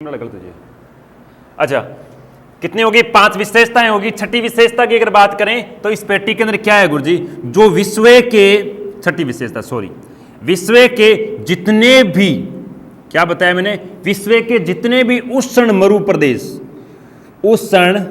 कितना गलत हो जाए। अच्छा, कितनी होगी? 5 विशेषताएं होगी। छठी विशेषता की अगर बात करें तो इस पेटी के अंदर क्या है गुरुजी? जो विश्व के, छठी विशेषता सॉरी, विश्व के जितने भी, क्या बताया मैंने? विश्व के जितने भी उष्ण मरु प्रदेश, उष्ण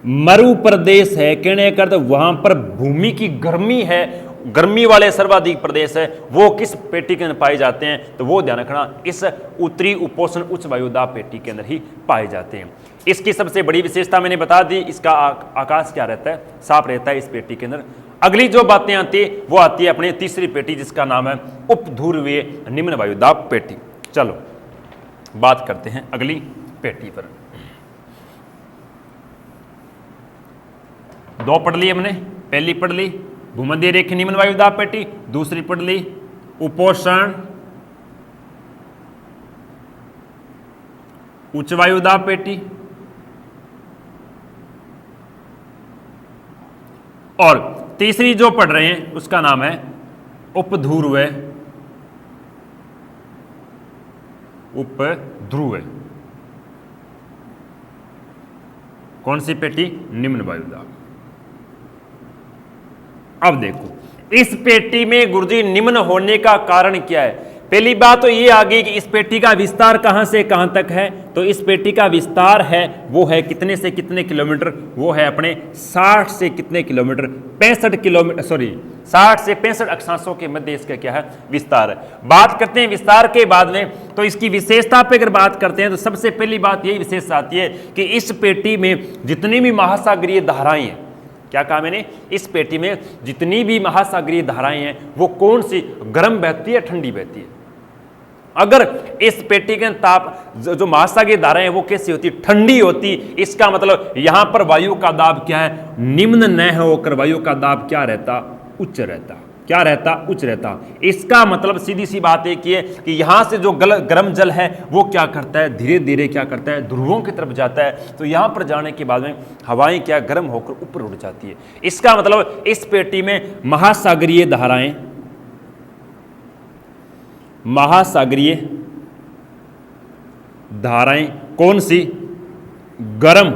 मरु प्रदेश है, कहने का वहां पर भूमि की गर्मी है, गर्मी वाले सर्वाधिक प्रदेश है, वो किस पेटी के अंदर पाए जाते हैं? तो वो ध्यान रखना, इस उत्तरी उपोष्ण उच्च वायुदाब पेटी के अंदर ही पाए जाते हैं। इसकी सबसे बड़ी विशेषता मैंने बता दी, इसका आकाश क्या रहता है? साफ रहता है इस पेटी के अंदर। अगली जो बातें आती है वो आती है अपनी तीसरी पेटी, जिसका नाम है उपध्रुवीय निम्न वायुदाब पेटी। चलो बात करते हैं अगली पेटी पर। 2 पढ़ ली हमने। पहली पढ़ ली भूमध्य रेखीय निम्न वायुदाब पेटी, दूसरी पढ़ ली उपोष्ण उच्च वायुदाब पेटी, और तीसरी जो पढ़ रहे हैं उसका नाम है उपध्रुवीय कौन सी पेटी? निम्न वायुदाब। अब देखो इस पेटी में गुरुजी निम्न होने का कारण क्या है? पहली बात तो ये आ गई कि इस पेटी का विस्तार कहां से कहां तक है। तो इस पेटी का विस्तार है वो है कितने से कितने किलोमीटर? वो है अपने 60 से कितने किलोमीटर? 65 किलोमीटर, सॉरी 60 से 65 अक्षांशों के मध्य इसका क्या है? विस्तार है। बात करते हैं विस्तार के बाद में, तो इसकी विशेषता पे अगर बात करते हैं तो सबसे पहली बात यही विशेषता आती है कि इस पेटी में जितनी भी महासागरीय धाराएं हैं, क्या कहा मैंने? इस पेटी में जितनी भी महासागरीय धाराएं हैं वो कौन सी? गर्म बहती है, ठंडी बहती है? अगर इस पेटी के ताप जो महासागरीय धाराएं हैं वो कैसी होती? ठंडी होती। इसका मतलब यहां पर वायु का दाब क्या है? निम्न न होकर वायु का दाब क्या रहता? उच्च रहता। क्या रहता? उच्च रहता। इसका मतलब सीधी सी बात एक ही है कि यहां से जो गर्म जल है वो क्या करता है? धीरे धीरे क्या करता है? ध्रुवों की तरफ जाता है। तो यहां पर जाने के बाद में हवाएं क्या गर्म होकर ऊपर उड़ जाती है। इसका मतलब इस पेटी में महासागरीय धाराएं, महासागरीय धाराएं कौन सी? गर्म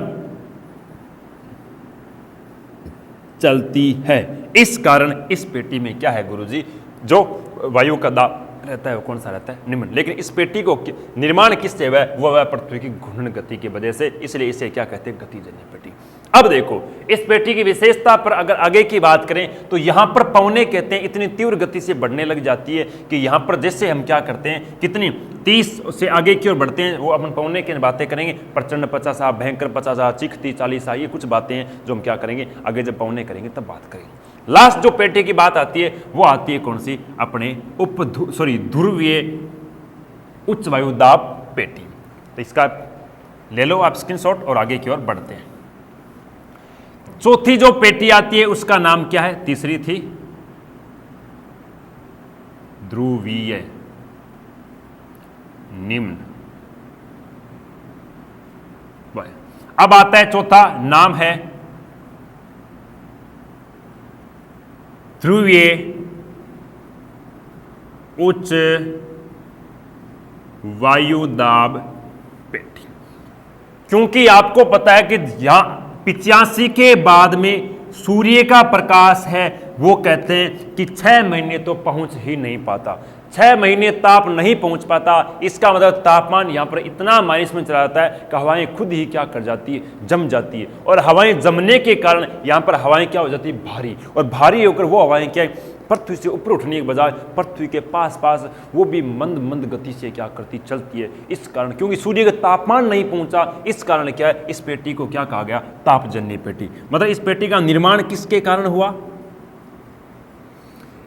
चलती है। इस कारण इस पेटी में क्या है गुरुजी? जो वायु का दाब रहता है वो कौन सा रहता है? निम्न। लेकिन इस पेटी को निर्माण किससे हुआ है? वो हुआ पृथ्वी की घूर्णन गति की वजह से, इसलिए इसे क्या कहते हैं? गतिजन्य पेटी। अब देखो इस पेटी की विशेषता पर अगर आगे की बात करें तो यहां पर पवने कहते हैं इतनी तीव्र गति से बढ़ने लग जाती है कि यहां पर जैसे हम क्या करते हैं, कितनी 30 से आगे की ओर बढ़ते हैं, वो अपन पवने की बातें करेंगे। प्रचंड 50, भयंकर 50, चिखती 40, ये कुछ बातें हैं जो हम क्या करेंगे आगे जब पवने करेंगे तब बात करेंगे। लास्ट जो पेटी की बात आती है वो आती है कौन सी? अपने ध्रुवीय उच्च वायुदाब पेटी। तो इसका ले लो आप स्क्रीनशॉट और आगे की ओर बढ़ते हैं। चौथी जो पेटी आती है उसका नाम क्या है? तीसरी थी ध्रुवीय निम्न। अब आता है चौथा, नाम है ध्रुवीय उच्च वायुदाब पेटी। क्योंकि आपको पता है कि यहां 85 के बाद में सूर्य का प्रकाश है, वो कहते हैं कि 6 महीने तो पहुंच ही नहीं पाता। 6 महीने ताप नहीं पहुंच पाता। इसका मतलब तापमान यहां पर इतना माइनस में चला जाता है कि हवाएं खुद ही क्या कर जाती है? जम जाती है। और हवाएं जमने के कारण यहां पर हवाएं क्या हो जाती है? भारी। और भारी होकर वो हवाएं क्या पृथ्वी से ऊपर उठने के बजाय पृथ्वी के पास पास वो भी मंद मंद गति से क्या करती? चलती है। इस कारण क्योंकि सूर्य का तापमान नहीं पहुंचा, इस कारण क्या है? इस पेटी को क्या कहा गया? तापजन्य पेटी। मतलब इस पेटी का निर्माण किसके कारण हुआ?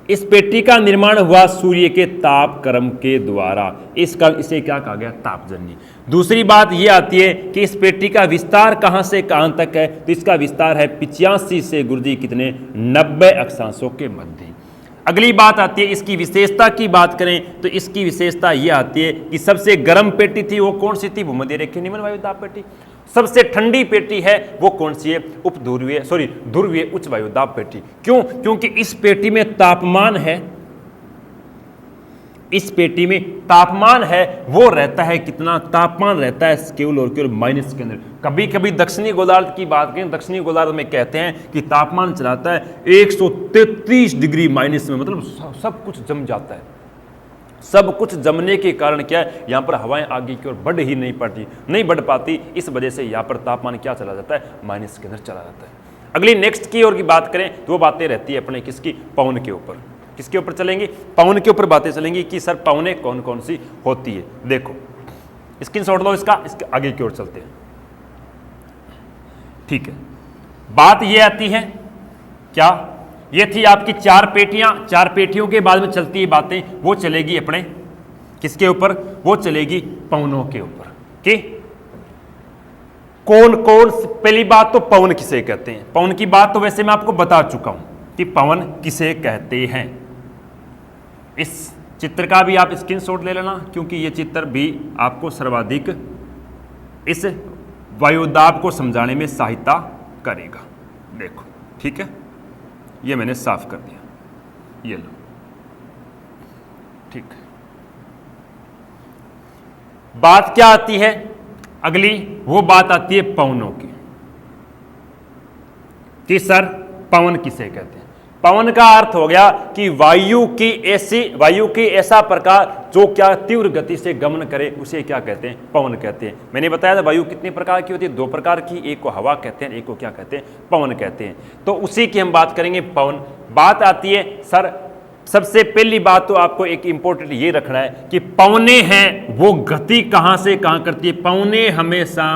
इस पेटी का निर्माण हुआ सूर्य के ताप क्रम के द्वारा। इस कारण इसे क्या कहा गया? तापजन्य। दूसरी बात यह आती है कि इस पेटी का विस्तार कहां से कहां तक है? तो इसका विस्तार है 85 से गुरुजी कितने? 90 अक्षांशों के मध्य। अगली बात आती है इसकी विशेषता की बात करें तो इसकी विशेषता यह आती है कि सबसे गर्म पेटी थी वो कौन सी थी? भूमध्य रेखीय निम्न वायुदाब पेटी। सबसे ठंडी पेटी है वो कौन सी है? ध्रुवीय उच्च वायुदाब पेटी। क्यों? क्योंकि इस पेटी में तापमान है इस पेटी में तापमान है वो रहता है कितना, तापमान रहता है केवल और केवल माइनस के अंदर। कभी कभी दक्षिणी गोलार्ध की बात करें, दक्षिणी गोलार्ध में कहते हैं कि तापमान चलाता है 133 डिग्री माइनस में, मतलब सब कुछ जम जाता है। सब कुछ जमने के कारण क्या है, यहाँ पर हवाएं आगे की ओर बढ़ ही नहीं बढ़ पाती, इस वजह से यहाँ पर तापमान क्या चला जाता है, माइनस के अंदर चला जाता है। अगली नेक्स्ट की ओर की बात करें तो वो बातें रहती है अपने किसकी, पवन के ऊपर। किसके ऊपर चलेंगी, पवन के ऊपर बातें चलेंगी कि सर पवनें कौन कौन सी होती है। देखो स्क्रीनशॉट लो इसका, इसके आगे की ओर चलते हैं। ठीक है, बात ये आती है क्या, ये थी आपकी चार पेटियां, चार पेटियों के बाद में चलती है बातें, वो चलेगी अपने किसके ऊपर, वो चलेगी पवनों के ऊपर कि कौन कौन। पहली बात तो पवन किसे कहते हैं, पवन की बात तो वैसे मैं आपको बता चुका हूं कि पवन किसे कहते हैं। इस चित्र का भी आप स्क्रीनशॉट ले लेना, क्योंकि ये चित्र भी आपको सर्वाधिक इस वायुदाब को समझाने में सहायता करेगा। देखो ठीक है, ये मैंने साफ कर दिया, ये लो। ठीक है, बात क्या आती है अगली, वो बात आती है पवनों की कि सर पवन किसे कहते हैं। पवन का अर्थ हो गया कि वायु की ऐसा प्रकार जो क्या तीव्र गति से गमन करे, उसे क्या कहते हैं, पवन कहते हैं। मैंने बताया था वायु कितने प्रकार की होती है, दो प्रकार की, एक को हवा कहते हैं, एक को क्या कहते हैं, पवन कहते हैं। तो उसी की हम बात करेंगे पवन। बात आती है सर, सबसे पहली बात तो आपको एक इंपॉर्टेंट ये रखना है कि पवने हैं वो गति कहां से कहां करती है। पवने हमेशा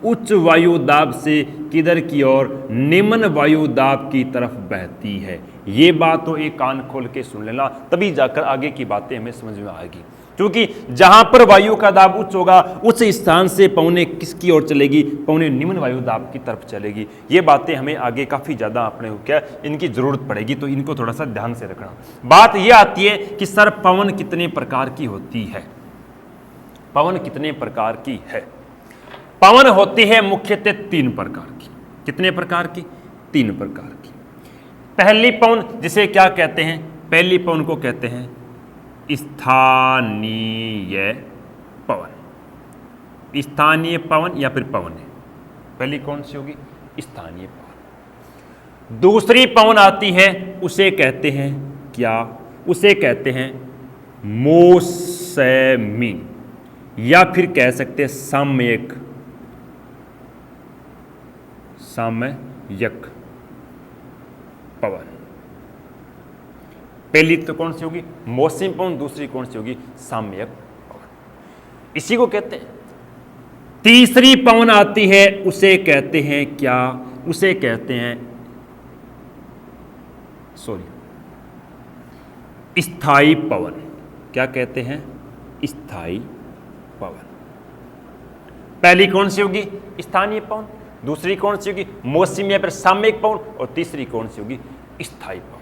उच्च वायु दाब से किधर की ओर, निम्न वायु दाब की तरफ बहती है। ये बात तो एक कान खोल के सुन लेना, तभी जाकर आगे की बातें हमें समझ में आएगी। क्योंकि जहां पर वायु का दाब उच्च होगा, उस स्थान से पवने किसकी ओर चलेगी, पवने निम्न वायु दाब की तरफ चलेगी। ये बातें हमें आगे काफी ज्यादा अपने को क्या इनकी जरूरत पड़ेगी, तो इनको थोड़ा सा ध्यान से रखना। बात यह आती है कि सर पवन कितने प्रकार की होती है, पवन कितने प्रकार की है। पवन होती है मुख्यतः तीन प्रकार की। कितने प्रकार की, तीन प्रकार की। पहली पवन जिसे क्या कहते हैं, पहली पवन को कहते हैं स्थानीय पवन। स्थानीय पवन या फिर पवन है, पहली कौन सी होगी, स्थानीय पवन। दूसरी पवन आती है, उसे कहते हैं क्या, उसे कहते हैं मौसमी, या फिर कह सकते हैं सामयिक पवन। पहली तो कौन सी होगी, मौसमी पवन, दूसरी कौन सी होगी, सामयिक पवन। इसी को कहते हैं। तीसरी पवन आती है, उसे कहते हैं क्या, उसे कहते हैं स्थायी पवन। क्या कहते हैं, स्थायी पवन। पहली कौन सी होगी, स्थानीय पवन, दूसरी कौन सी होगी, मौसमी या फिर सामयिक पवन, और तीसरी कौन सी होगी, स्थायी पवन।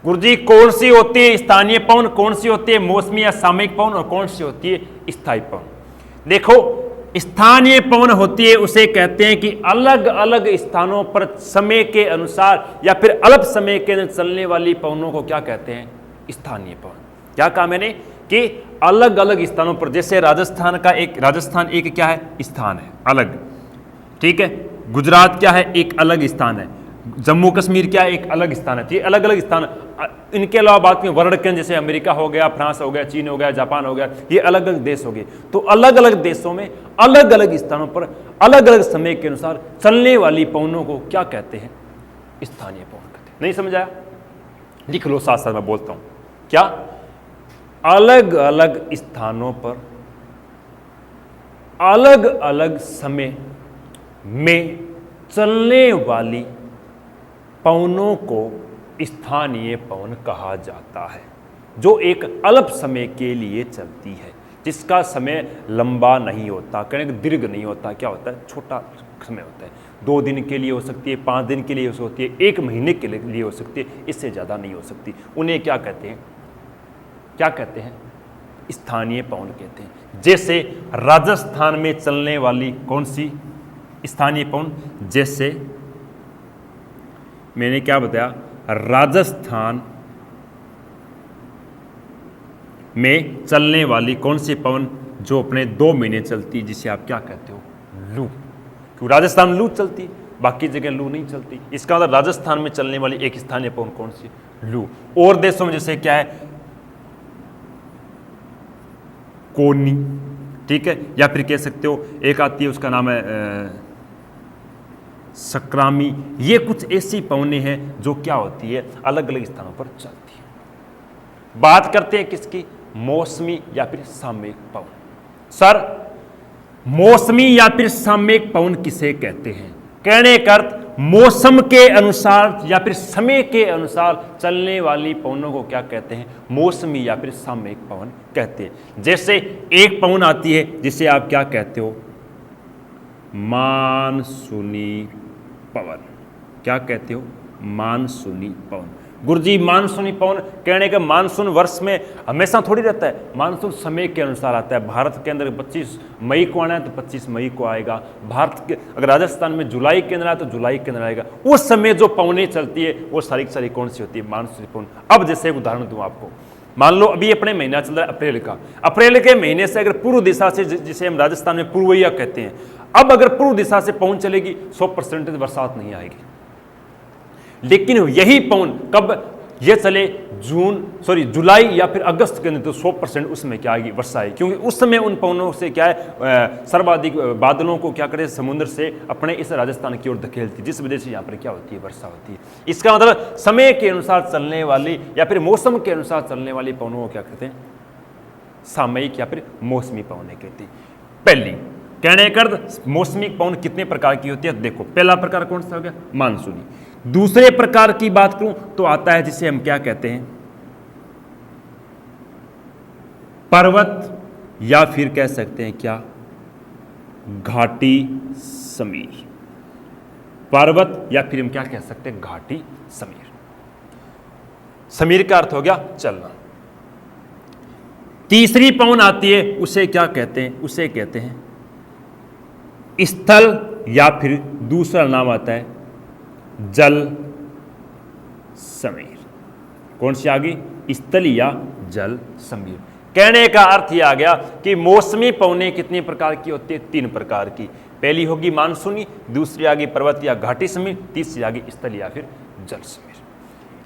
गुरुजी कौन सी होती है स्थानीय पवन, कौन सी होती है मौसमी या सामयिक पवन, और कौन सी होती है स्थायी पवन। देखो स्थानीय पवन होती है, उसे कहते हैं कि अलग अलग स्थानों पर समय के अनुसार या फिर अल्प समय के अंदर चलने वाली पवनों को क्या कहते हैं, स्थानीय पवन। क्या कहा मैंने कि अलग अलग स्थानों पर, जैसे राजस्थान एक क्या है, स्थान है अलग, ठीक है। गुजरात क्या है, एक अलग स्थान है। जम्मू कश्मीर क्या है, एक अलग स्थान है। ये अलग अलग स्थान। इनके अलावा बात में वर्ल्ड के जैसे अमेरिका हो गया, फ्रांस हो गया, चीन हो गया, जापान हो गया, ये अलग अलग देश हो गए। तो अलग अलग देशों में अलग अलग स्थानों पर अलग अलग समय के अनुसार चलने वाली पवनों को क्या कहते हैं, स्थानीय पवन कहते हैं। नहीं समझ आया, लिख लो साथ साथ मैं बोलता हूं। क्या, अलग अलग स्थानों पर अलग अलग समय में चलने वाली पवनों को स्थानीय पवन कहा जाता है, जो एक अल्प समय के लिए चलती है, जिसका समय लंबा नहीं होता, कहीं दीर्घ नहीं होता। क्या होता है, छोटा समय होता है। 2 दिन के लिए हो सकती है, 5 दिन के लिए हो सकती है, 1 महीने के लिए हो सकती है, इससे ज़्यादा नहीं हो सकती। उन्हें क्या कहते हैं, क्या कहते हैं, स्थानीय पवन कहते हैं। जैसे राजस्थान में चलने वाली कौन सी स्थानीय पवन, जैसे मैंने क्या बताया, राजस्थान में चलने वाली कौन सी पवन जो अपने 2 महीने चलती है, जिसे आप क्या कहते हो, लू। क्यों राजस्थान लू चलती है, बाकी जगह लू नहीं चलती। इसका मतलब राजस्थान में चलने वाली एक स्थानीय पवन कौन सी, लू। और देशों में जैसे क्या है, कोनी, ठीक है, या फिर कह सकते हो एक आती है उसका नाम है सक्रामी। ये कुछ ऐसी पवनें हैं जो क्या होती है, अलग अलग स्थानों पर चलती है। बात करते हैं किसकी, मौसमी या फिर सामयिक पवन। सर मौसमी या फिर सामयिक पवन किसे कहते हैं, कहने का अर्थ मौसम के अनुसार या फिर समय के अनुसार चलने वाली पवनों को क्या कहते हैं, मौसमी या फिर सामयिक पवन कहते हैं। जैसे एक पवन आती है जिसे आप क्या कहते हो, मानसूनी पवन। क्या कहते हो, मानसूनी पवन। गुरुजी मानसूनी पवन, कहने का मानसून वर्ष में हमेशा थोड़ी रहता है, मानसून समय के अनुसार आता है। भारत के अंदर 25 मई को आना है तो 25 मई को आएगा। भारत के अगर राजस्थान में जुलाई के अंदर आए तो जुलाई के अंदर आएगा। उस समय जो पवनें चलती है वो सारी की सारी कौन सी होती है, मानसूनी पवन। अब जैसे एक उदाहरण दूं आपको, मान लो अभी अपने महीना चल रहा है अप्रैल का, अप्रैल के महीने से अगर पूर्व दिशा से, जिसे हम राजस्थान में पूर्वैया कहते हैं, अब अगर पूर्व दिशा से पवन चलेगी 100% बरसात नहीं आएगी। लेकिन यही पवन कब ये चले, जुलाई या फिर अगस्त के अंदर, तो 100% उसमें क्या आएगी, वर्षा आएगी। क्योंकि उस समय उन पवनों से क्या है, सर्वाधिक बादलों को क्या करे, समुद्र से अपने इस राजस्थान की ओर धकेलती, जिस वजह से यहाँ पर क्या होती है, वर्षा होती है। इसका मतलब समय के अनुसार चलने वाली या फिर मौसम के अनुसार चलने वाली पवनों को क्या कहते हैं, सामयिक या फिर मौसमी पवनें कहते हैं। पहली कहने का मौसमी पवन कितने प्रकार की होती है, देखो पहला प्रकार कौन सा हो गया, मानसूनी। दूसरे प्रकार की बात करूं तो आता है जिसे हम क्या कहते हैं, पर्वत या फिर कह सकते हैं क्या, घाटी समीर। पर्वत या फिर हम क्या कह सकते हैं, घाटी समीर। समीर का अर्थ हो गया चलना। तीसरी पवन आती है, उसे क्या कहते हैं, उसे कहते हैं स्थल या फिर दूसरा नाम आता है जल समीर। कौन सी आ गई, स्थल या जल समीर। कहने का अर्थ यह आ गया कि मौसमी पवनें कितने प्रकार की होती है, 3 प्रकार की। पहली होगी मानसूनी, दूसरी आ गई पर्वत या घाटी समीर, तीसरी आ गई स्थल या फिर जल समीर।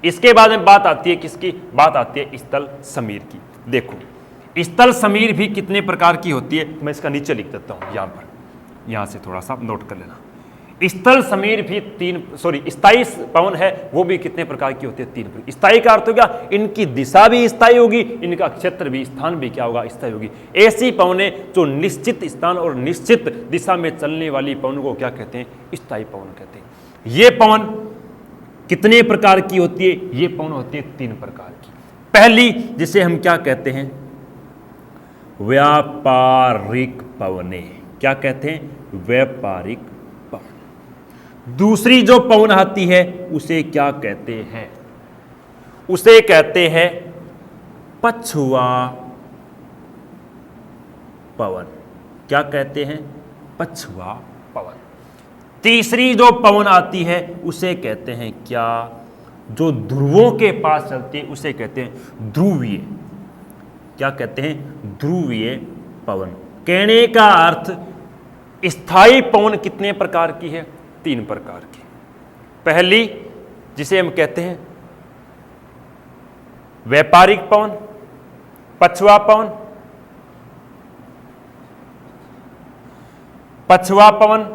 इसके बाद में बात आती है किसकी, बात आती है स्थल समीर की। देखो स्थल समीर भी कितने प्रकार की होती है, मैं इसका नीचे लिख देता हूं, यहां पर, यहां से थोड़ा सा नोट कर लेना। स्थल समीर भी स्थायी पवन है, वो भी कितने प्रकार की होती है, 3 प्रकार। स्थायी का अर्थ हो गया इनकी दिशा भी स्थायी होगी, इनका क्षेत्र भी, स्थान भी क्या होगा, स्थायी होगी। ऐसी पवनें जो निश्चित स्थान और निश्चित दिशा में चलने वाली पवन को क्या कहते हैं, स्थायी पवन कहते हैं। ये पवन कितने प्रकार की होती है, ये पवन होती है 3 प्रकार की। पहली जिसे हम क्या कहते हैं, व्यापारिक पवनें। क्या कहते हैं, व्यापारिक पवन। दूसरी जो पवन आती है उसे क्या कहते हैं, उसे कहते हैं पछुआ पवन। क्या कहते हैं, पछुआ पवन। तीसरी जो पवन आती है उसे कहते हैं क्या, जो ध्रुवों के पास चलती है उसे कहते हैं ध्रुवीय। क्या कहते हैं, ध्रुवीय पवन। कहने का अर्थ स्थायी पवन कितने प्रकार की है, 3 प्रकार की। पहली जिसे हम कहते हैं व्यापारिक पवन, पछुआ पवन, पछुआ पवन।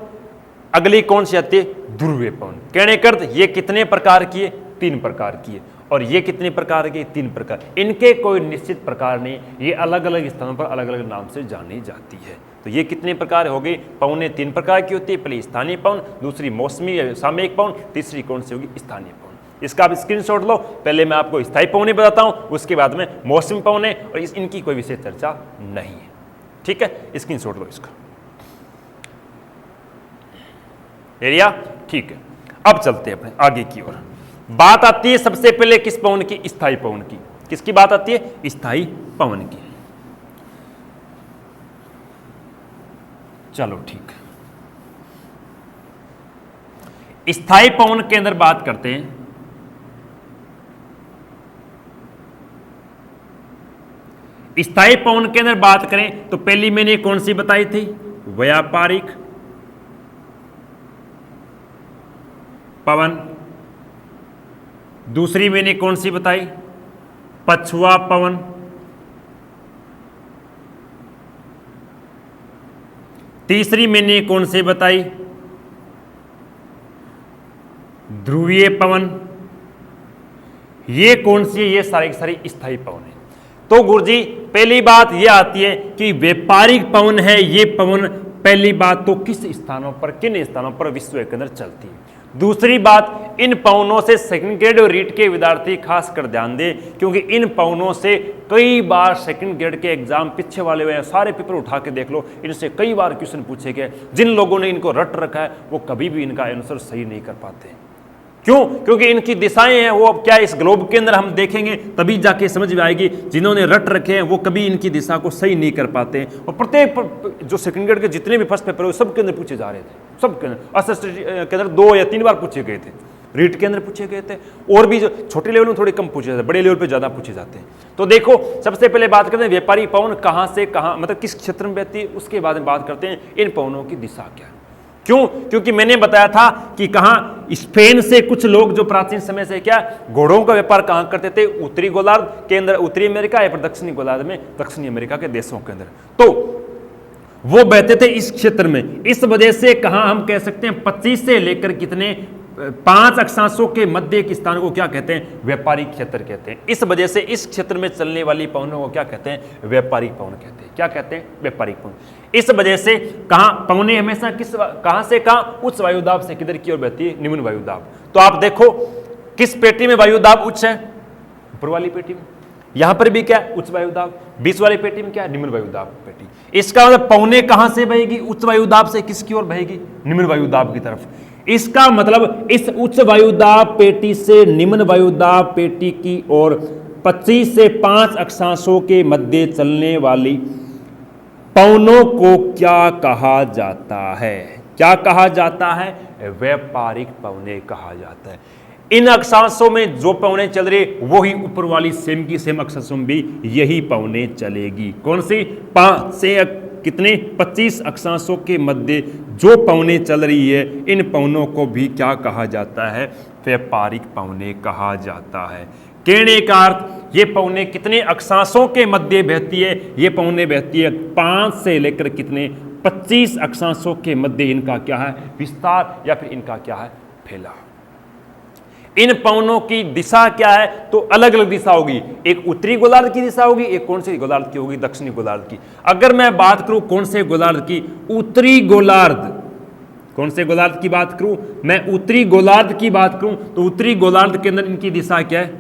अगली कौन सी आती है, ध्रुवीय पवन। कहने का अर्थ ये कितने प्रकार की है, 3 प्रकार की है। और ये कितने प्रकार के, 3 प्रकार। इनके कोई निश्चित प्रकार नहीं, ये अलग अलग स्थानों पर अलग अलग नाम से जानी जाती है। तो ये कितने प्रकार हो गई, पवनें 3 प्रकार की होती है। पहली स्थानीय पवन, दूसरी मौसमी या सामयिक पवन, तीसरी कौन सी होगी, स्थानीय पवन। इसका आप स्क्रीनशॉट लो। पहले मैं आपको स्थायी पवनें बताता हूं, उसके बाद में मौसमी पवनें, और इनकी कोई विशेष चर्चा नहीं है। ठीक है, स्क्रीनशॉट लो इसका। एरिया ठीक है। अब चलते हैं अपने आगे की ओर। बात आती है सबसे पहले किस पवन की, स्थायी पवन की। किसकी बात आती है, स्थायी पवन की। चलो ठीक है, स्थायी पवन के अंदर बात करते हैं। स्थायी पवन के अंदर बात करें तो पहली मैंने कौन सी बताई थी, व्यापारिक पवन। दूसरी मैंने कौन सी बताई, पछुआ पवन। तीसरी मैंने कौन सी बताई, ध्रुवीय पवन। ये कौन सी है, ये सारी की सारी स्थायी पवन है। तो गुरुजी पहली बात ये आती है कि व्यापारिक पवन है ये पवन, पहली बात तो किस स्थानों पर, किन स्थानों पर विश्व के अंदर चलती है। दूसरी बात, इन पवनों से सेकंड ग्रेड और रीट के विद्यार्थी खास कर ध्यान दें, क्योंकि इन पवनों से कई बार सेकंड ग्रेड के एग्जाम पीछे वाले हुए सारे पेपर उठा के देख लो, इनसे कई बार क्वेश्चन पूछे गए। जिन लोगों ने इनको रट रखा है वो कभी भी इनका आंसर सही नहीं कर पाते। क्यों? क्योंकि इनकी दिशाएं हैं वो अब क्या इस ग्लोब के अंदर हम देखेंगे तभी जाके समझ में आएगी। जिन्होंने रट रखे हैं वो कभी इनकी दिशा को सही नहीं कर पाते। और प्रत्येक जो सेकंड ग्रेड के जितने भी फर्स्ट पेपर हुए सब के अंदर पूछे जा रहे थे, सब के अंदर असिस्टेंट के अंदर 2 या 3 बार पूछे गए थे, रीट के अंदर पूछे गए थे, और भी जो छोटे लेवल में थोड़े कम पूछे जाते, बड़े लेवल पे ज्यादा पूछे जाते हैं। तो देखो सबसे पहले बात करते हैं व्यापारी पवन कहां से कहां, मतलब किस क्षेत्र में बहती है, उसके बाद में बात करते हैं इन पवनों की दिशा क्या है। क्यों? क्योंकि मैंने बताया था कि कहां स्पेन से कुछ लोग जो प्राचीन समय से क्या घोड़ों का व्यापार कहां करते थे, उत्तरी गोलार्ध के अंदर, उत्तरी अमेरिका या फिर दक्षिणी गोलार्ध में, दक्षिणी अमेरिका के देशों के अंदर, तो वो बहते थे इस क्षेत्र में। इस वजह से कहां हम कह सकते हैं 25 से लेकर कितने 5 अक्षांशों के मध्य के स्थान को क्या कहते हैं, व्यापारिक क्षेत्र कहते हैं। इस वजह से इस क्षेत्र में चलने वाली पवनों को क्या कहते हैं, व्यापारिक पवन कहते हैं। क्या कहते हैं, व्यापारिक पवन। इस वजह से कहां पवनें हमेशा किस कहां से कहां, उच्च वायुदाब से किधर की ओर बहती है, निम्न वायुदाब। तो आप देखो किस पेटी में वायुदाब उच्च है, ऊपर वाली पेटी में। यहां पर भी क्या उच्च वायुदाब, बीच वाली पेटी में क्या निम्न वायुदाब पेटी। इसका मतलब पवनें कहां से बहेगी, उच्च वायुदाब से किसकी ओर बहेगी, निम्न वायुदाब की तरफ। इसका मतलब इस उच्च वायुदाब पेटी से निम्न वायुदाब पेटी की ओर 25 से 5 अक्षांशों के मध्य चलने वाली पवनों को क्या कहा जाता है, क्या कहा जाता है, व्यापारिक पवनें कहा जाता है। इन अक्षांशों में जो पवनें चल रही वही ऊपर वाली सेम की सेम अक्षांशों में भी यही पवनें चलेगी। कौन सी, 5 से कितने 25 अक्षांशों के मध्य जो पवनें चल रही है, इन पवनों को भी क्या कहा जाता है, व्यापारिक पवनें कहा जाता है। कहने का अर्थ ये पवनें कितने अक्षांशों के मध्य बहती है, ये पवनें बहती है 5 से लेकर कितने 25 अक्षांशों के मध्य। इनका क्या है, विस्तार या फिर इनका क्या है, फैलाव। इन पवनों की दिशा क्या है, तो अलग अलग दिशा होगी। एक उत्तरी गोलार्ध की दिशा होगी, एक कौन सी गोलार्ध की होगी, दक्षिणी गोलार्ध की। अगर मैं बात करूं कौन से गोलार्ध की, उत्तरी गोलार्ध, कौन से गोलार्ध की बात करूं मैं, उत्तरी गोलार्ध की बात करूं तो उत्तरी गोलार्ध के अंदर इनकी दिशा क्या है,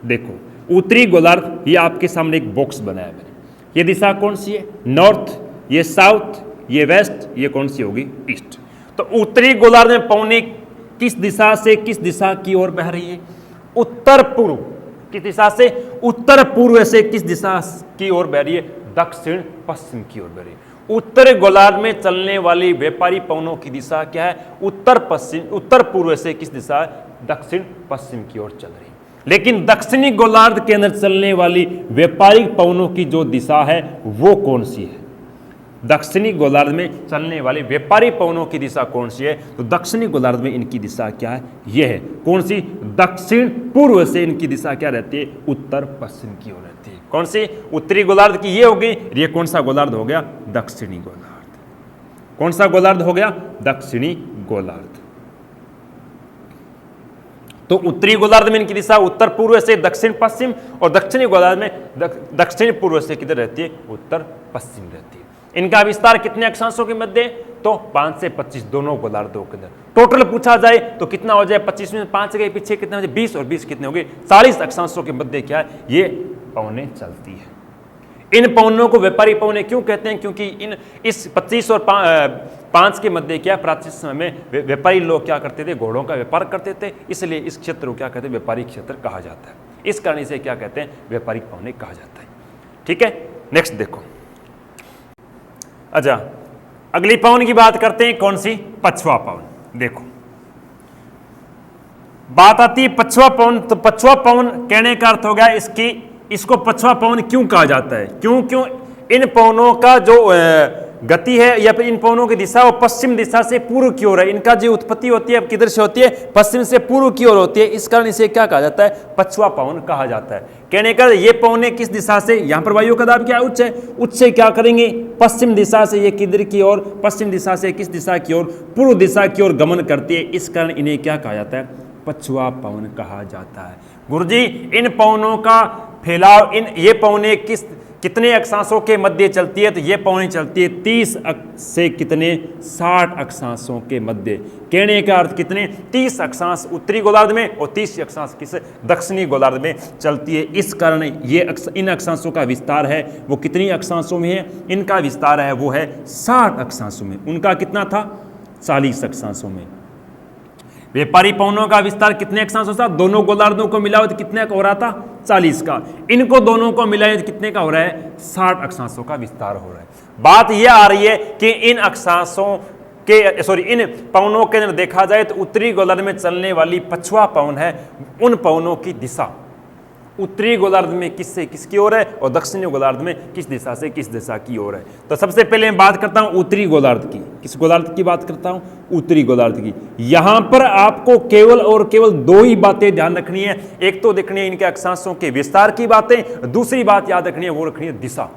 देखो उत्तरी गोलार्ध, ये आपके सामने एक बॉक्स बनाया मैंने, ये दिशा कौन सी है, नॉर्थ, ये साउथ, ये वेस्ट, ये कौन सी होगी, ईस्ट। तो उत्तरी गोलार्ध में पवनें किस दिशा से किस दिशा की ओर बह रही है, उत्तर पूर्व किस दिशा से, उत्तर पूर्व से किस दिशा की ओर बह रही है, दक्षिण पश्चिम की ओर बह रही है। उत्तर गोलार्ध में चलने वाली व्यापारी पवनों की दिशा क्या है, उत्तर पश्चिम, उत्तर पूर्व से किस दिशा, दक्षिण पश्चिम की ओर चल रही है। लेकिन दक्षिणी गोलार्ध के अंदर चलने वाली व्यापारिक पवनों की जो दिशा है वो कौन सी है, दक्षिणी गोलार्ध में चलने वाले व्यापारी पवनों की दिशा कौन सी है, तो दक्षिणी गोलार्ध में इनकी दिशा क्या है, यह है कौन सी, दक्षिण पूर्व से इनकी दिशा क्या रहती है, उत्तर पश्चिम की ओर रहती है। कौन सी, उत्तरी गोलार्ध की ये हो गई, ये कौन सा गोलार्ध हो गया, दक्षिणी गोलार्ध। कौन सा गोलार्ध हो गया, दक्षिणी गोलार्ध। तो उत्तरी गोलार्ध में इनकी दिशा उत्तर पूर्व से दक्षिण पश्चिम, और दक्षिणी गोलार्ध में दक्षिण पूर्व से किधर रहती है, उत्तर पश्चिम रहती है। इनका विस्तार कितने अक्षांशों के मध्य, तो 5 से 25 दोनों गोलार्धों के अंदर। टोटल पूछा जाए तो कितना हो जाए, 25 में 5 गए पीछे कितने हो जाए, 20, और 20 कितने हो गए, 40 अक्षांशों के मध्य क्या है, ये पवनें चलती है। इन पवनों को व्यापारी पवनें क्यों कहते हैं, क्योंकि इस 25 और 5 के मध्य क्या, प्राचीन समय में व्यापारी लोग क्या करते थे, घोड़ों का व्यापार करते थे, इसलिए इस क्षेत्र को क्या कहते हैं, व्यापारी क्षेत्र कहा जाता है। इस कारण इसे क्या कहते हैं, व्यापारिक पवनें कहा जाता है। ठीक है, नेक्स्ट देखो। अच्छा, अगली पवन की बात करते हैं, कौन सी, पछुआ पवन। देखो बात आती है पछुआ पवन, तो पछुआ पवन कहने का अर्थ हो गया इसकी इसको पछुआ पवन क्यों कहा जाता है? क्यों इन पवनों का जो गति है या फिर इन पवनों की दिशा वो पश्चिम दिशा से पूर्व की ओर है। इनका जो उत्पत्ति होती है किधर से होती है? पश्चिम से पूर्व की ओर होती है। इस कारण इसे क्या कहा जाता है? पछुआ पवन कहा जाता है। कहने का ये पवने किस दिशा से, यहाँ पर वायु का दाब क्या उच्च है, उच्च से क्या करेंगे? पश्चिम दिशा से ये किधर की ओर? पश्चिम दिशा से किस दिशा की ओर? पूर्व दिशा की ओर गमन करती है। इस कारण इन्हें क्या कहा जाता है? पछुआ पवन कहा जाता है। गुरुजी इन पवनों का फैलाव, ये पवने कितने अक्षांशों के मध्य चलती है? तो ये पवनी चलती है 30 से कितने 60 अक्षांशों के मध्य। कहने का अर्थ कितने? 30 अक्षांश उत्तरी गोलार्ध में और 30 अक्षांश किस दक्षिणी गोलार्ध में चलती है। इस कारण ये इन अक्षांशों का विस्तार है वो कितनी अक्षांशों में है? इनका विस्तार है वो है 60 अक्षांशों में। उनका कितना था? 40 अक्षांशों में। व्यापारी पवनों का विस्तार कितने अक्षांशों था? दोनों गोलार्धों को मिला तो कितने का हो रहा था? 40 का। इनको दोनों को मिलाए तो कितने का हो रहा है? 60 अक्षांशों का विस्तार हो रहा है। बात यह आ रही है कि इन पवनों के अंदर देखा जाए तो उत्तरी गोलार्ध में चलने वाली पछुआ पवन है, उन पवनों की दिशा उत्तरी गोलार्ध में किससे किसकी ओर है और दक्षिणी गोलार्ध में किस दिशा से किस दिशा की ओर है। तो सबसे पहले मैं बात करता हूं उत्तरी गोलार्ध की। किस गोलार्ध की बात करता हूं? उत्तरी गोलार्ध की। यहां पर आपको केवल और केवल दो ही बातें ध्यान रखनी है। एक तो देखनी है इनके अक्षांशों के विस्तार की बातें, दूसरी बात याद रखनी है वो रखनी है दिशा।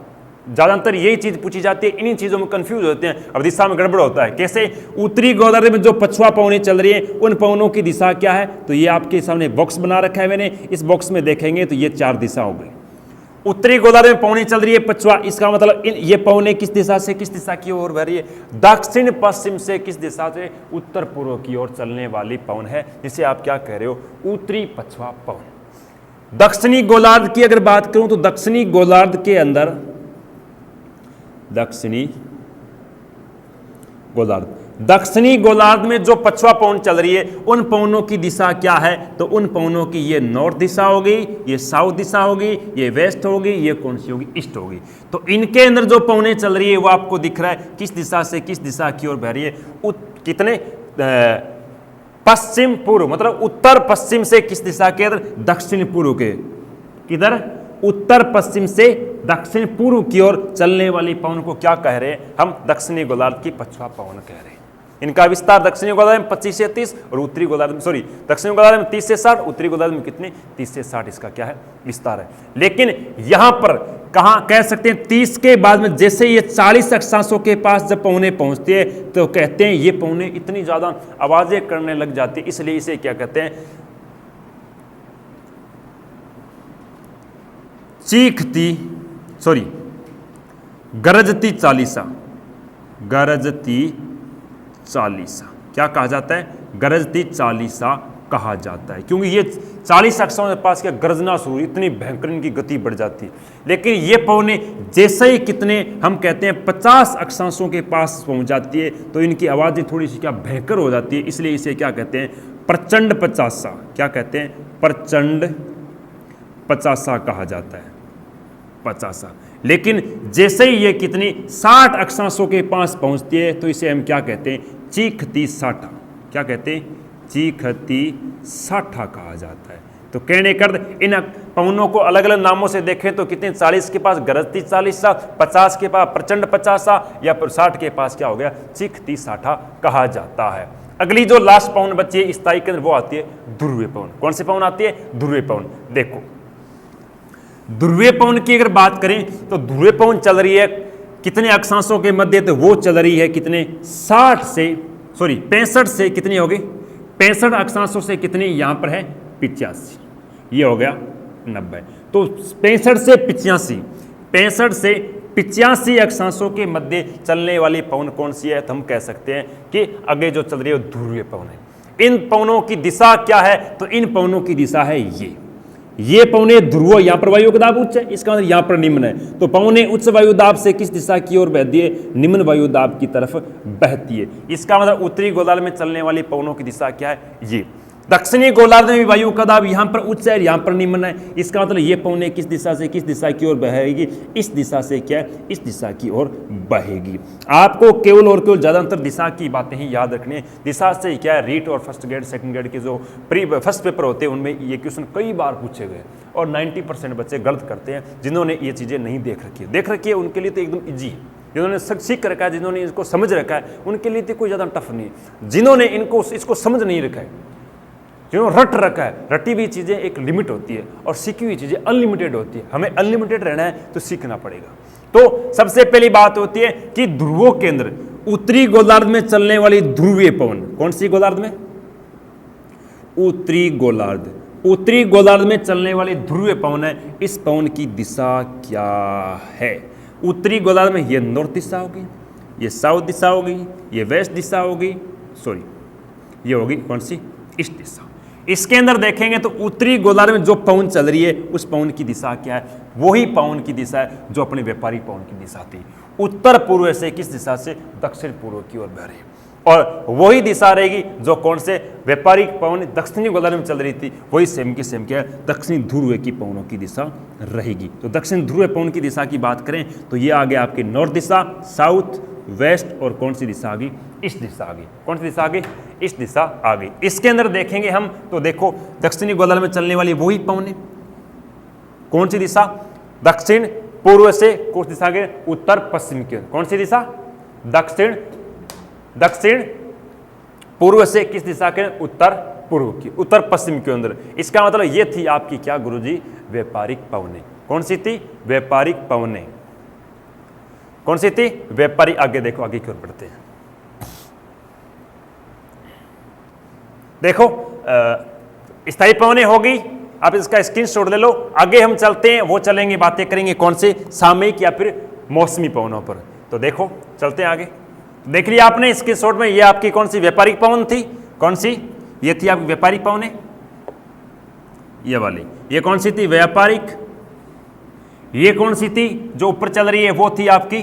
ज्यादातर यही चीज पूछी जाती है, इन्हीं चीजों में कंफ्यूज होते हैं। अब दिशा में गड़बड़ होता है। कैसे? उत्तरी गोलार्ध में जो पछुआ पवनें चल रही है उन पवनों की दिशा क्या है? तो ये आपके सामने बॉक्स बना रखा है मैंने, इस बॉक्स में देखेंगे तो ये 4 दिशा हो गई। उत्तरी गोलार्ध में पवनें चल रही है पछुआ, इसका मतलब ये पवनें किस दिशा से किस दिशा की ओर बह रही है? दक्षिण पश्चिम से किस दिशा से? उत्तर पूर्व की ओर चलने वाली पवन है, जिसे आप क्या कह रहे हो? उत्तरी पछुआ पवन। दक्षिणी गोलार्ध की अगर बात करूं तो दक्षिणी गोलार्ध के अंदर दक्षिणी गोलार्ध में जो पछुआ पवन चल रही है उन पवनों की दिशा क्या है? तो उन पवनों की ये नॉर्थ दिशा होगी, ये साउथ दिशा होगी, ये वेस्ट होगी, ये कौन सी होगी? ईस्ट होगी। तो इनके अंदर जो पवनें चल रही है वो आपको दिख रहा है किस दिशा से किस दिशा की ओर बह रही है? कितने पश्चिम पूर्व, मतलब उत्तर पश्चिम से किस दिशा के? दक्षिण पूर्व के। किधर? उत्तर पश्चिम से दक्षिण पूर्व की ओर चलने वाली पवन को क्या कह रहे हैं? हम दक्षिणी गोलार्ध की पछुआ पवन कह रहे हैं। इनका विस्तार दक्षिणी गोलार्ध में 25 से 30 और उत्तरी गोलार्ध में दक्षिणी गोलार्ध में 30 से 60, उत्तरी गोलार्ध में कितने? 30 से 60 इसका क्या है? विस्तार है। लेकिन यहां पर कहां कह सकते हैं 30 के बाद में जैसे ये 40 अक्षांशों के पास जब पवनें पहुंचती है तो कहते हैं ये पवनें इतनी ज्यादा आवाजें करने लग जाती है, इसलिए इसे क्या कहते हैं? गरजती चालीसा। क्या कहा जाता है? गरजती चालीसा कहा जाता है, क्योंकि ये 40 अक्षांशों के पास क्या गरजना शुरू, इतनी भयंकर इनकी गति बढ़ जाती है। लेकिन ये पवनें जैसे ही कितने हम कहते हैं 50 अक्षांशों के पास पहुंच जाती है तो इनकी आवाजें थोड़ी सी क्या भयंकर हो जाती है, इसलिए इसे क्या कहते हैं? प्रचंड पचासा। क्या कहते हैं? प्रचंड पचासा कहा जाता है। 50। लेकिन जैसे ही ये कितनी 60 अक्षांशों के पास पहुंचती है तो इसे हम क्या कहते हैं? चीखती साठा। क्या कहते हैं? चीखती साठा कहा जाता है। तो कहने कर इन पवनों को अलग अलग नामों से देखें तो कितने? 40 के पास गरजती चालीसा, 50 के पास प्रचंड पचासा, या फिर 60 के पास क्या हो गया? चीखती साठा कहा जाता है। अगली जो लास्ट पवन बची है स्थायी के अंदर वो आती है ध्रुवीय पवन। कौन सी पवन आती है? ध्रुवीय पवन। देखो ध्रुवीय पवन की अगर बात करें तो ध्रुवीय पवन चल रही है कितने अक्षांशों के मध्य? तो वो चल रही है कितने? 65 से कितनी होगी? 65 अक्षांशों से कितनी? यहां पर है 85, ये हो गया 90। तो 65 से 85 अक्षांशों के मध्य चलने वाली पवन कौन सी है? तो हम कह सकते हैं कि आगे जो चल रही है ध्रुवीय पवन है। इन पवनों की दिशा क्या है? तो इन पवनों की दिशा है ये पवनें ध्रुव, यहां पर वायु का दाब उच्च है, इसका मतलब यहां पर निम्न है। तो पवनें उच्च वायु दाब से किस दिशा की ओर बहती है? निम्न वायु दाब की तरफ बहती है। इसका मतलब उत्तरी गोलार्ध में चलने वाली पवनों की दिशा क्या है? ये दक्षिणी गोलार्ध में भी वायु का दाब यहाँ पर उच्च है, यहाँ पर निम्न है। इसका मतलब ये पवनें किस दिशा से किस दिशा की ओर बहेगी, इस दिशा से क्या है, इस दिशा की ओर बहेगी। आपको केवल और केवल ज़्यादातर दिशा की बातें ही याद रखनी है। दिशा से क्या है, रीट और फर्स्ट ग्रेड सेकंड ग्रेड के जो फर्स्ट पेपर होते हैं उनमें ये क्वेश्चन कई बार पूछे गए और 90% बच्चे गलत करते हैं। जिन्होंने ये चीज़ें नहीं देख रखी है उनके लिए तो एकदम ईजी है। जिन्होंने सीख रखा है, जिन्होंने इसको समझ रखा है, उनके लिए तो कोई ज़्यादा टफ नहीं है। जिन्होंने इसको समझ नहीं रखा है, जिन्होंने रट रखा है, रटी हुई चीज़ें एक लिमिट होती है और सीखी हुई चीज़ें अनलिमिटेड होती है। हमें अनलिमिटेड रहना है तो सीखना पड़ेगा। तो सबसे पहली बात होती है कि ध्रुवों के अंदर उत्तरी गोलार्ध में चलने वाली ध्रुवीय पवन, कौन सी गोलार्ध में, उत्तरी गोलार्ध, उत्तरी गोलार्ध में चलने वाली ध्रुवीय पवन है। इस पवन की दिशा क्या है? उत्तरी गोलार्ध में ये नॉर्थ दिशा होगी, ये साउथ दिशा होगी, ये वेस्ट दिशा होगी, सॉरी ये होगी कौन सी, ईस्ट दिशा। इसके अंदर देखेंगे तो उत्तरी गोलार्ध में जो पवन चल रही है उस पवन की दिशा क्या है? वही पवन की दिशा है जो अपने व्यापारिक पवन की दिशा थी। उत्तर पूर्व से किस दिशा से, दक्षिण पूर्व की ओर बह रही है। और वही दिशा रहेगी जो कौन से व्यापारिक पवन दक्षिणी गोलार्ध में चल रही थी, वही सेम की सेम क्या है, दक्षिणी ध्रुव की पवनों की दिशा रहेगी। तो दक्षिण ध्रुव पवन की दिशा की बात करें तो ये आ गया आपकी नॉर्थ दिशा, साउथ, वेस्ट और कौन सी दिशा आ गई, ईस्ट दिशा आ गई। कौन सी दिशा आ गई, ईस्ट दिशा आ गई। इसके अंदर देखेंगे हम तो देखो दक्षिणी गोलार्ध में चलने वाली वही पवनें, कौन सी दिशा, दक्षिण पूर्व से कौन सी दिशा आ गई, उत्तर पश्चिम की ओर। कौन सी दिशा, दक्षिण पूर्व से किस दिशा के, उत्तर पूर्व की, उत्तर पश्चिम के अंदर। इसका मतलब ये थी आपकी क्या गुरुजी, व्यापारिक पवनें। कौन सी थी, व्यापारिक पवनें। कौन सी थी, व्यापारी। आगे देखो, आगे की ओर बढ़ते हैं। देखो स्थायी पवनें होगी, आप इसका स्क्रीनशॉट ले लो। आगे हम चलते हैं, वो चलेंगे, बातें करेंगे कौन से, सामयिक या फिर मौसमी पवनों पर। तो देखो चलते हैं आगे। देख लिया आपने स्क्रीनशॉट में, ये आपकी कौन सी व्यापारिक पवन थी, कौन सी, ये थी आपकी व्यापारिक पवनें, ये वाली। ये कौन सी थी, व्यापारिक। ये कौन सी थी जो ऊपर चल रही है, वो थी आपकी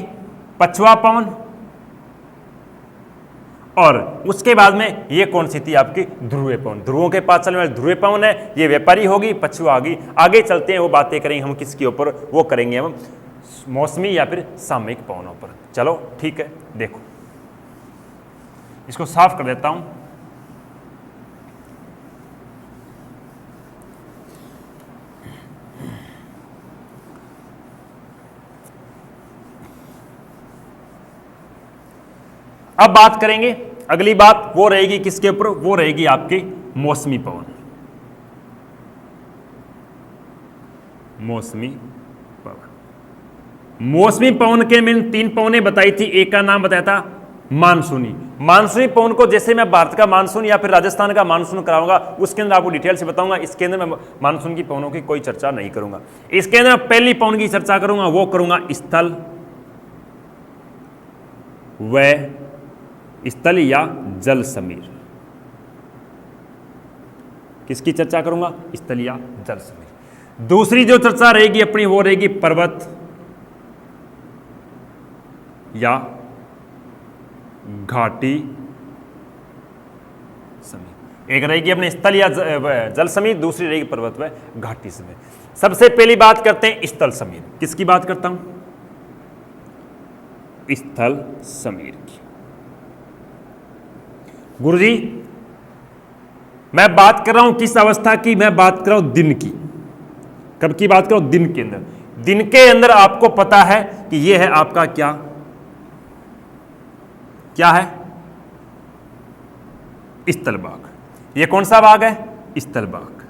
पछुआ पवन। और उसके बाद में ये कौन सी थी आपकी, ध्रुवीय पवन। ध्रुवों के पास चलने वाली ध्रुवीय पवन है, ये व्यापारी होगी, पछुआ आ गई। आगे चलते हैं, वो बातें करेंगे हम किसके ऊपर, वो करेंगे हम मौसमी या फिर सामयिक पवनों पर। चलो ठीक है, देखो इसको साफ कर देता हूं। अब बात करेंगे, अगली बात वो रहेगी किसके ऊपर, वो रहेगी आपकी मौसमी पवन। मौसमी पवन, मौसमी पवन के मैंने 3 पवनें बताई थी। एक का नाम बताया था मानसूनी। मानसूनी पवन को जैसे मैं भारत का मानसून या फिर राजस्थान का मानसून कराऊंगा, उसके अंदर आपको डिटेल से बताऊंगा। इसके अंदर मैं मानसून की पवनों की कोई चर्चा नहीं करूंगा। इसके अंदर पहली पवन की चर्चा करूंगा, वो करूंगा स्थल स्थल या जल समीर। किसकी चर्चा करूंगा, स्थल या जल समीर। दूसरी जो चर्चा रहेगी अपनी, वो रहेगी पर्वत या घाटी समीर। एक रहेगी अपने स्थल या जल समीर, दूसरी रहेगी पर्वत व घाटी समीर। सबसे पहली बात करते हैं स्थल समीर। किसकी बात करता हूं, स्थल समीर की। गुरुजी मैं बात कर रहा हूं किस अवस्था की, मैं बात कर रहा हूं दिन की। कब की बात कर रहा हूं, दिन के अंदर। दिन के अंदर आपको पता है कि यह है आपका क्या, क्या है, स्थल भाग। ये कौन सा भाग है, स्थल भाग।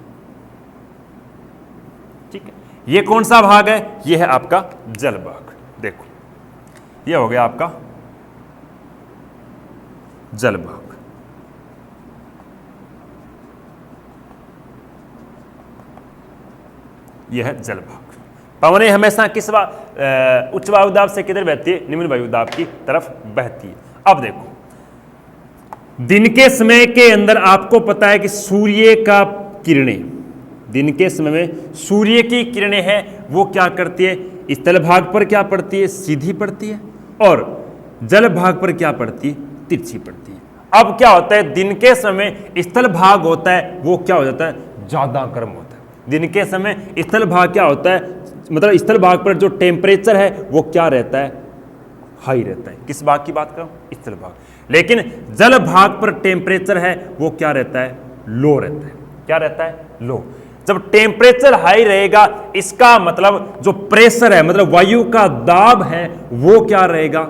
ठीक है, ये कौन सा भाग है, ये है आपका जल भाग। देखो ये हो गया आपका जल भाग। यह है जल भाग। पवनें हमेशा किस उच्च वायुदाब से किधर बहती है, निम्न वायुदाब की तरफ बहती है। अब देखो दिन के समय के अंदर आपको पता है कि सूर्य का किरणें, दिन के समय में सूर्य की किरणें हैं, वो क्या करती है, स्थल भाग पर क्या पड़ती है, सीधी पड़ती है, और जल भाग पर क्या पड़ती है, तिरछी पड़ती है। अब क्या होता है, दिन के समय स्थल भाग होता है वो क्या हो जाता है, ज्यादा गर्म होता है। दिन के समय स्थल भाग क्या होता है, मतलब स्थल भाग पर जो टेम्परेचर है वो क्या रहता है, हाई रहता है। किस भाग की बात करूं, स्थल भाग। लेकिन जल भाग पर टेम्परेचर है वो क्या रहता है, लो रहता है। क्या रहता है, लो। जब टेम्परेचर हाई रहेगा इसका मतलब जो प्रेशर है, मतलब वायु का दाब है वो क्या रहेगा,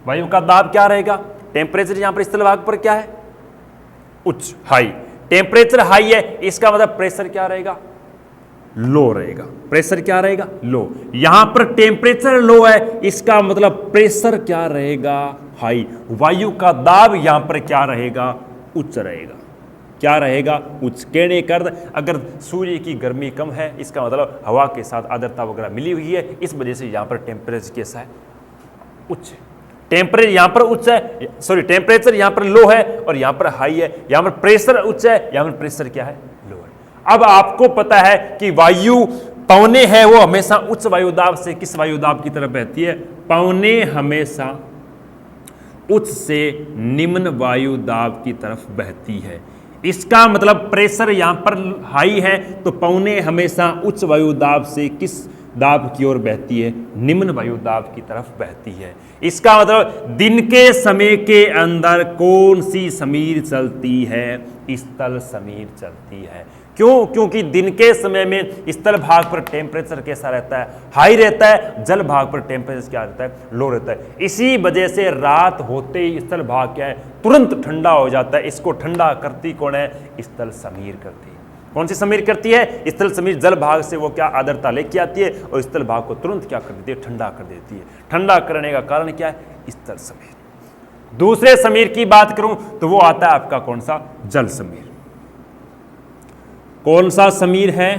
वायु का दाब क्या रहेगा, टेम्परेचर यहां पर स्थल भाग पर क्या है, उच्च, हाई। टेम्परेचर हाई है इसका मतलब प्रेशर क्या रहेगा, लो रहेगा। प्रेशर क्या रहेगा, लो। यहां पर टेम्परेचर लो है इसका मतलब प्रेशर क्या रहेगा, हाई। वायु का दाब यहां पर क्या रहेगा, उच्च रहेगा। क्या रहेगा, उच्च। कहने का अर्थ अगर सूर्य की गर्मी कम है इसका मतलब हवा के साथ आर्द्रता वगैरह मिली हुई है, इस वजह से यहां पर टेम्परेचर कैसा है, उच्च है। टेम्परेचर यहां पर उच्च है, सॉरी टेम्परेचर यहां पर लो है और यहां पर हाई है। यहां पर प्रेशर उच्च है, यहां पर प्रेशर क्या है, लो है। अब आपको पता है कि वायु पवने है वो हमेशा उच्च वायुदाब से किस वायुदाब की तरफ बहती है, पवने हमेशा उच्च से निम्न वायुदाब की तरफ बहती है। इसका मतलब प्रेशर यहां पर हाई है तो पवने हमेशा उच्च वायुदाब से किस दाब की ओर बहती है, निम्न वायुदाब की तरफ बहती है। इसका मतलब दिन के समय के अंदर कौन सी समीर चलती है, स्थल समीर चलती है। क्यों, क्योंकि दिन के समय में स्थल भाग पर टेम्परेचर कैसा रहता है, हाई रहता है। जल भाग पर टेम्परेचर क्या रहता है, लो रहता है। इसी वजह से रात होते ही स्थल भाग क्या है, तुरंत ठंडा हो जाता है। इसको ठंडा करती कौन है, स्थल समीर करती है। कौन सी समीर करती है, स्थल समीर। जल भाग से वो क्या आर्द्रता लेके आती है और स्थल भाग को तुरंत क्या कर देती है, ठंडा कर देती है। ठंडा करने का कारण क्या है, स्थल समीर। दूसरे समीर की बात करूं तो वो आता है आपका कौन सा, जल समीर। कौन सा समीर है,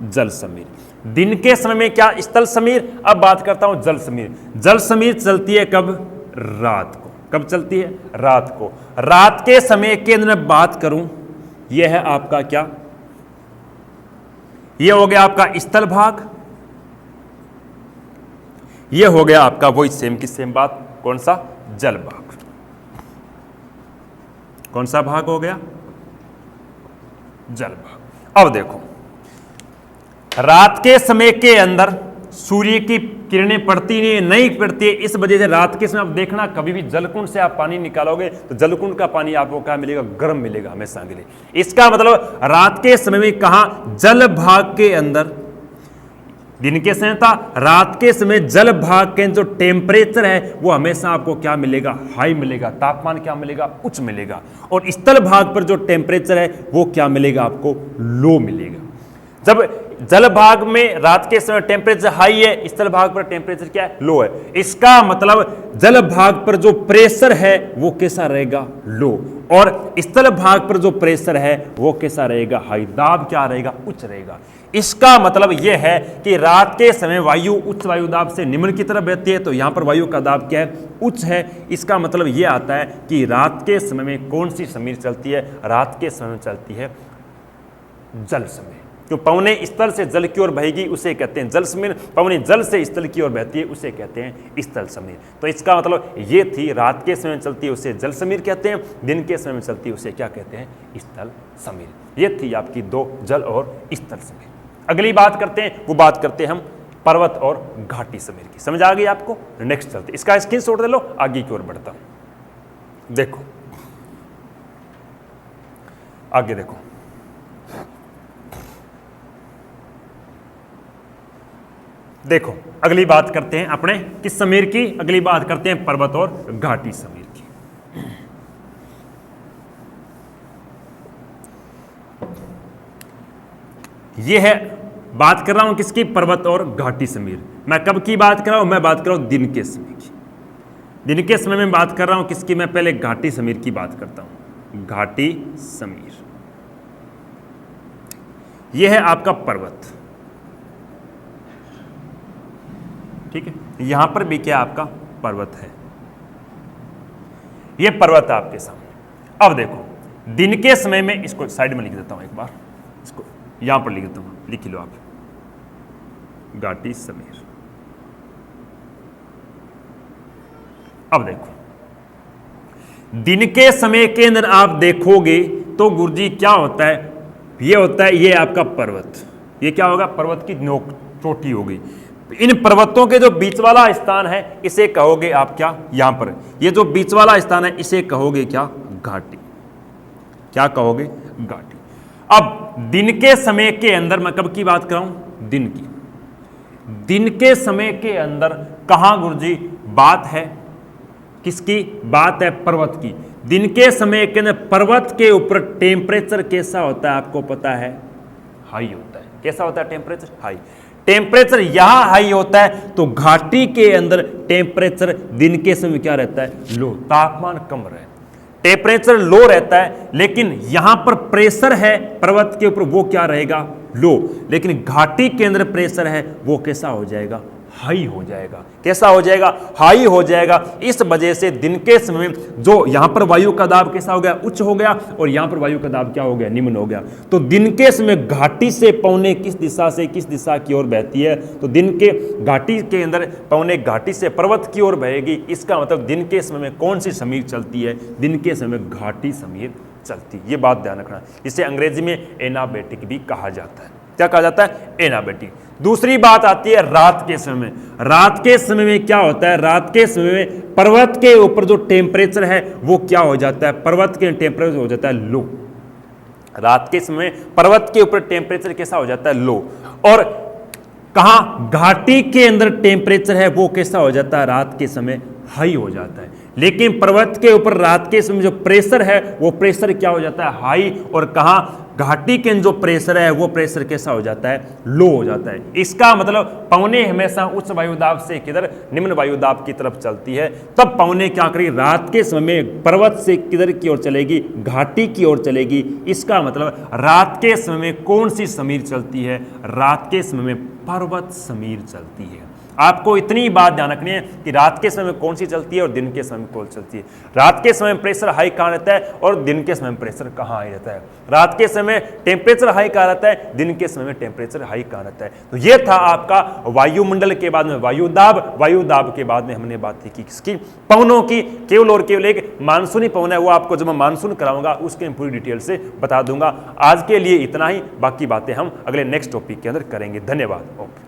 जल समीर। दिन के समय में क्या, स्थल समीर। अब बात करता हूं जल समीर। जल समीर चलती है कब, रात को। कब चलती है, रात को। रात के समय के अंदर बात करूं, यह है आपका क्या, यह हो गया आपका स्थल भाग, यह हो गया आपका वही सेम की सेम बात, कौन सा, जल भाग। कौन सा भाग हो गया, जल भाग। अब देखो, रात के समय के अंदर सूर्य की किरणें पड़ती नहीं पड़ती है। इस वजह से रात के समय आप देखना, कभी भी जलकुंड से आप पानी निकालोगे तो जलकुंड का पानी आपको क्या मिलेगा, गर्म मिलेगा हमेशा के लिए। इसका मतलब रात के समय में कहां, जल भाग के अंदर। दिन के समय था, रात के समय जल भाग के जो टेम्परेचर है वो हमेशा आपको क्या मिलेगा, हाई मिलेगा। तापमान क्या मिलेगा, उच्च मिलेगा। और स्थल भाग पर जो टेम्परेचर है वो क्या मिलेगा आपको, लो मिलेगा। जब जल भाग में रात के समय टेम्परेचर हाई है, स्थल भाग पर टेम्परेचर क्या है, लो है। इसका मतलब जल भाग पर जो प्रेशर है वो कैसा रहेगा, लो। और स्थल भाग पर जो प्रेशर है वो कैसा रहेगा, हाई। दाब क्या रहेगा, उच्च रहेगा। इसका मतलब यह है कि रात के समय वायु उच्च वायुदाब से निम्न की तरफ बहती है, तो यहां पर वायु का दाब क्या है, उच्च है। इसका मतलब यह आता है कि रात के समय में कौन सी समीर चलती है, रात के समय में चलती है जल समीर। जो पवने स्थल से जल की ओर बहेगी उसे कहते हैं जल समीर। पवने जल से स्थल की ओर बहती है उसे कहते हैं स्थल समीर। तो इसका मतलब ये थी, रात के समय में चलती है उसे जल समीर कहते हैं, दिन के समय में चलती है उसे क्या कहते हैं, स्थल समीर। ये थी आपकी दो, जल और स्थल समीर। अगली बात करते हैं, वो बात करते हैं हम पर्वत और घाटी समीर की। समझ आ गई आपको, नेक्स्ट चलते, इसका स्क्रीनशॉट ले लो, आगे की ओर बढ़ता हूं। देखो आगे देखो, देखो अगली बात करते हैं अपने किस समीर की, अगली बात करते हैं पर्वत और घाटी समीर की। यह है, बात कर रहा हूं किसकी, पर्वत और घाटी समीर। मैं कब की बात कर रहा हूं, मैं बात कर रहा हूं दिन के समय की। दिन के समय में बात कर रहा हूं किसकी, मैं पहले घाटी समीर की बात करता हूं। घाटी समीर यह है आपका पर्वत, ठीक है। यहां पर भी क्या आपका पर्वत है, यह पर्वत है आपके सामने। अब देखो दिन के समय में, इसको साइड में लिख देता हूं एक बार, इसको यहां पर लिख देता हूं, लिख लो आप, घाटी समीर। अब देखो दिन के समय के अंदर आप देखोगे तो गुरुजी क्या होता है, ये होता है, ये आपका पर्वत, ये क्या होगा, पर्वत की नोक चोटी होगी। इन पर्वतों के जो बीच वाला स्थान है इसे कहोगे आप क्या, यहां पर ये जो बीच वाला स्थान है इसे कहोगे क्या, घाटी। क्या कहोगे, घाटी। अब दिन के समय के अंदर, मैं कब की बात कर रहा हूं, दिन की, दिन के समय के अंदर कहां गुरुजी बात है, किसकी बात है, पर्वत की। दिन के समय के अंदर पर्वत के ऊपर टेम्परेचर कैसा होता है आपको पता है, हाई होता है। कैसा होता है टेम्परेचर, हाई। टेम्परेचर यहां हाई होता है तो घाटी के अंदर टेम्परेचर दिन के समय क्या रहता है, लो, तापमान कम रहे, टेम्परेचर लो रहता है। लेकिन यहां पर प्रेशर है पर्वत के ऊपर, वो क्या रहेगा, लो। लेकिन घाटी के अंदर प्रेशर है वो कैसा हो जाएगा, हाई हो जाएगा। कैसा हो जाएगा, हाई हो जाएगा। इस वजह से दिन के समय जो यहां पर वायु का दाब कैसा हो गया, उच्च हो गया, और यहां पर वायु का दाब क्या हो गया, निम्न हो गया। तो दिन के समय घाटी से पौने किस दिशा से किस दिशा की ओर बहती है, तो दिन के घाटी के अंदर पौने घाटी से पर्वत की ओर बहेगी। इसका मतलब दिन के समय में कौन सी समीर चलती है, दिन के समय घाटी समीर चलती है। ये बात ध्यान रखना। इसे अंग्रेजी में एनाबेटिक भी कहा जाता है। क्या कहा जाता है, एनाबेटिक। दूसरी बात आती है रात के समय। रात के समय में क्या होता है, रात के समय में पर्वत के ऊपर जो टेम्परेचर है वो क्या हो जाता है, पर्वत के टेम्परेचर हो जाता है लो। रात के समय पर्वत के ऊपर टेम्परेचर कैसा हो जाता है, लो। और कहां, घाटी के अंदर टेम्परेचर है वो कैसा हो जाता है, रात के समय हाई हो जाता है। लेकिन पर्वत के ऊपर रात के समय जो प्रेशर है वो प्रेशर क्या हो जाता है, हाई। और कहां, घाटी के जो प्रेशर है वो प्रेशर कैसा हो जाता है, लो हो जाता है। इसका मतलब पवने हमेशा उच्च वायुदाब से किधर, निम्न वायुदाब की तरफ चलती है। तब पवने क्या करेगी, रात के समय पर्वत से किधर की ओर चलेगी, घाटी की ओर चलेगी। इसका मतलब रात के समय में कौन सी समीर चलती है, रात के समय में पर्वत समीर चलती है। आपको इतनी बात ध्यान रखनी है कि रात के समय में कौन सी चलती है और दिन के समय में कौन चलती है। रात के समय में प्रेशर हाई कहाँ रहता है और दिन के समय में प्रेशर कहाँ हाई रहता है। रात के समय टेम्परेचर हाई कहाँ रहता है, दिन के समय में टेम्परेचर हाई कहाँ रहता है। तो ये था आपका वायुमंडल के बाद में वायुदाब। वायुदाब के बाद में हमने बात की किसकी, पवनों की। केवल और केवल एक मानसूनी पवन है, वो आपको जब मैं मानसून कराऊंगा उसके पूरी डिटेल से बता दूंगा। आज के लिए इतना ही, बाकी बातें हम अगले नेक्स्ट टॉपिक के अंदर करेंगे। धन्यवाद। ओके।